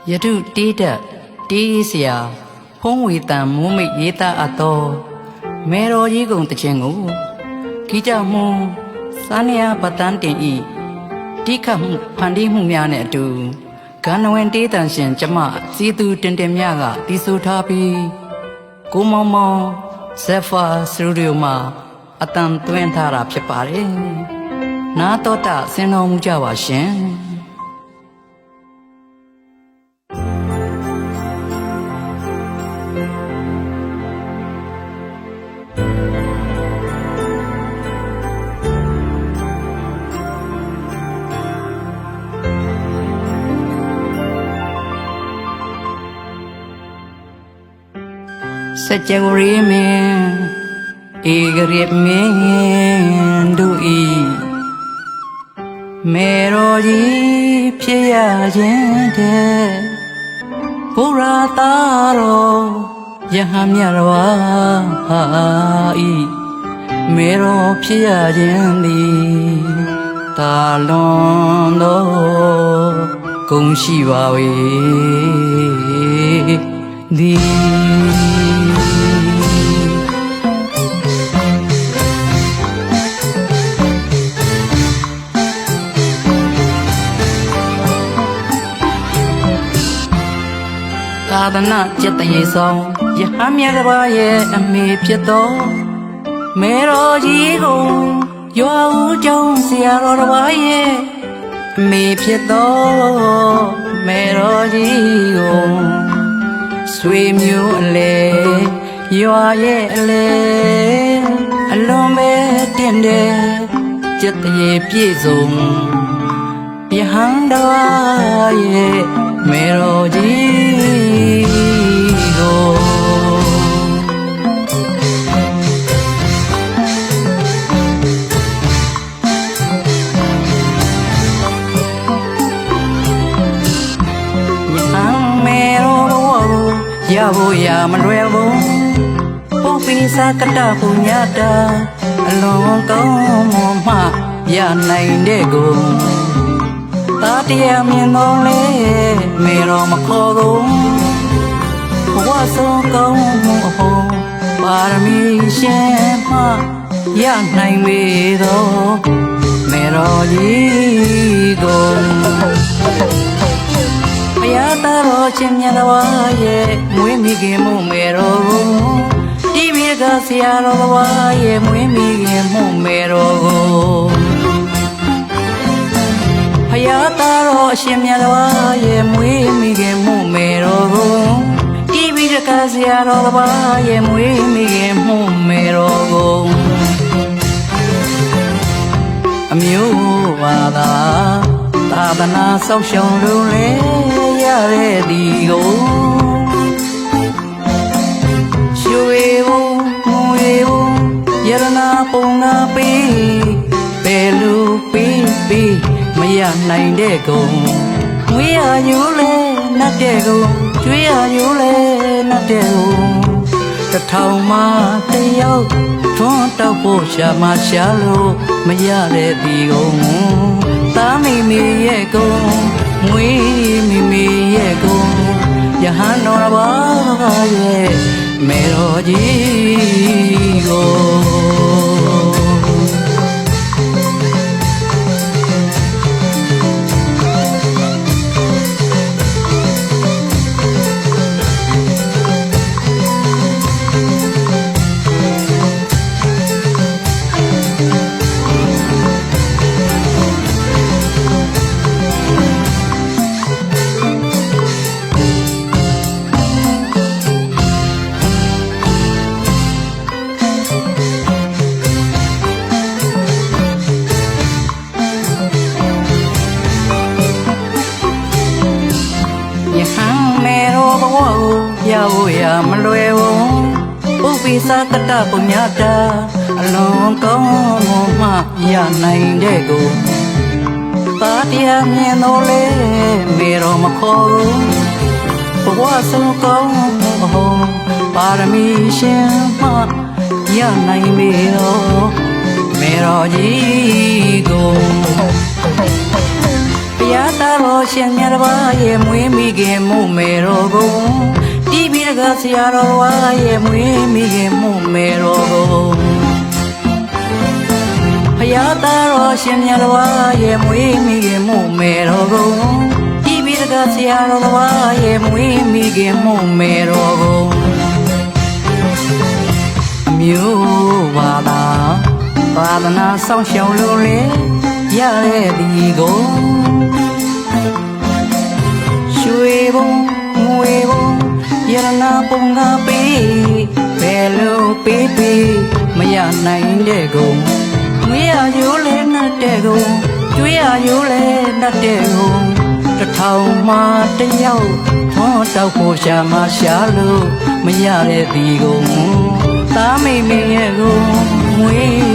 ယထုတေးတက်တေးစရာဖုံးဝေတံမိုးမိတ်ရေးသားအပ်သောမေတော်ကြီးကုံတခြင်းကိုဂီတမှုစန္ဒယာပတန်းတင်ဤတိခတ်မှုဖန်တီးမှုများနဲ့အတူဂန္ဓဝင်တေးတန်ရှင်ကျမစီသူတင်တင်မြကတီးဆိုထားပြီးကိုမောင်မောင်ဇက်ဖာစတူဒီယိုမှာအတန်သွင်းထားတာဖြစ်ပါတယ်နာတော်တာဆင်တော်မူကြပါရှင်စัจ java ရေမင်းဧကရစ်မင်းတို့ဤမေတော်ကြီးဖြစ်ရခြင်းတဲ့ဘုရားသားတော်ယဟန်မြတ်တော်ဟာဤမေတော်ဖြစ်ရခြင်းသည်တာလွန်တော်ဂုဏ်ရှိပါ၏ဒီသာသနာကျက်တရေဆောင်ယဟန်မြတ်တစ်ပါးရဲ့အမေဖြစ်တော်မေတော်ကြီးကိုရွာဦးကျောင်းဆရာတော်တစ်ပါးရဲ့အမေဖြစ်တော်မေတော်ကြီးကိုဆွေမျိုးအလေရွာရဲ့အလေအလွန်ပဲတင်တယ်ကျက်တရေပြည့်စုံယဟန်တော်ရဲ့မေတော်ကြီးကိုရဖို့ရမလွယ်ဘူးပုပ္ပိသကတပုညတာအလွန်ကောင်းမွန်မှရနိုင်တဲ့ကိုသာတရားမြင်တော်လေမေတော်မခေါ်ကုန်ဘဝဆုံးကောင်းမှုအဖို့ပါရမီရှင်မှရနိုင်ပေသောမေတော်ကြီးကိုဘုရားတော်ချင်းမြတ်တော်ရဲ့မွေးမိခင်မှုမေတော်ကိုတိပိကဆရာတော်ဘာရဲ့မွေးမိခင်မှုမေတော်ကိုဘုရားတော်အရှင်မြတ်တော်ရဲ့မွေးမိခင်မှုမေတော်ကိုတိပိကဆရာတော်ဘာရဲ့မွေးမိခင်မှုမေတော်ကိုအမျိုးပါသာသာသနာဆောက်ရှောက်လို့လေရတဲ့ဒီကိုရွှေဘုံငွေဘုံယရနာပုံနာပေးဘယ်လူပေးမရနိုင်တဲ့ကုန်ငွေရယူလေနတ်တဲ့ကုန်ကျွေးရယူလေနတ်တဲ့ကုန်တစ်ထောင်မှတယောက်ထွန်းတောက်ဖို့ရှာမရှာလို့မရတဲ့ဒီကုန်သားမိမိရဲ့ကုန်မွေးမိမိရဲ့ကုန်ယဟန်တော်ဘာရဲ့မေတော်ကြီးကိုရဖို့ရမလွယ်ဘူးပုပ္ပိသကတပုညတာအလွန်ကောင်းမှရနိုင်တဲ့ကိုသာတရားမြင်တော်လေမေတော်မခေါ်ဘူးဘဝဆုံးကောင်းမှုပါရမီရှင်မှရနိုင်ပေတော့မေတော်ကြီးကိုဘုရားသား တော်ရှင်မြတ်တစ်ပါးရဲ့မွေးမိခင်မှုမေတော်ကိုတီးပြီးတကားဆရာတော်ဝါရဲ့မွေးမိခင်မှုမေတော်ကိုဖယားသားတော်ရှင်မြတ်တစ်ပါးရဲ့မွေးမိခင်မှုမေတော်ကိုတီးပြီးတကားဆရာတော်တစ်ပါးရဲ့မွေးမိခင်မှုမေတော်ကိုအမျိုးပါသာသာသနာဆောင်ရှောက်လို့လေရတဲ့ဒီကိုရွှေဘုံငွေဘုံရတနာပုံငါပေးဘယ်လိုပေးပေးမရနိုင်တဲ့ကုန်ငွေရရိုးလဲနှတ်တဲ့ကုန်ကျွေးရရိုးလဲနှတ်တဲ့ကုန်တစ်ထောင်မှတစ်ယောက်ထွန်းတောက်ဖို့ရှာမရှာလို့မရတဲ့ဒီကုန်သားမိတ်မရဲ့ကုန်ငွေ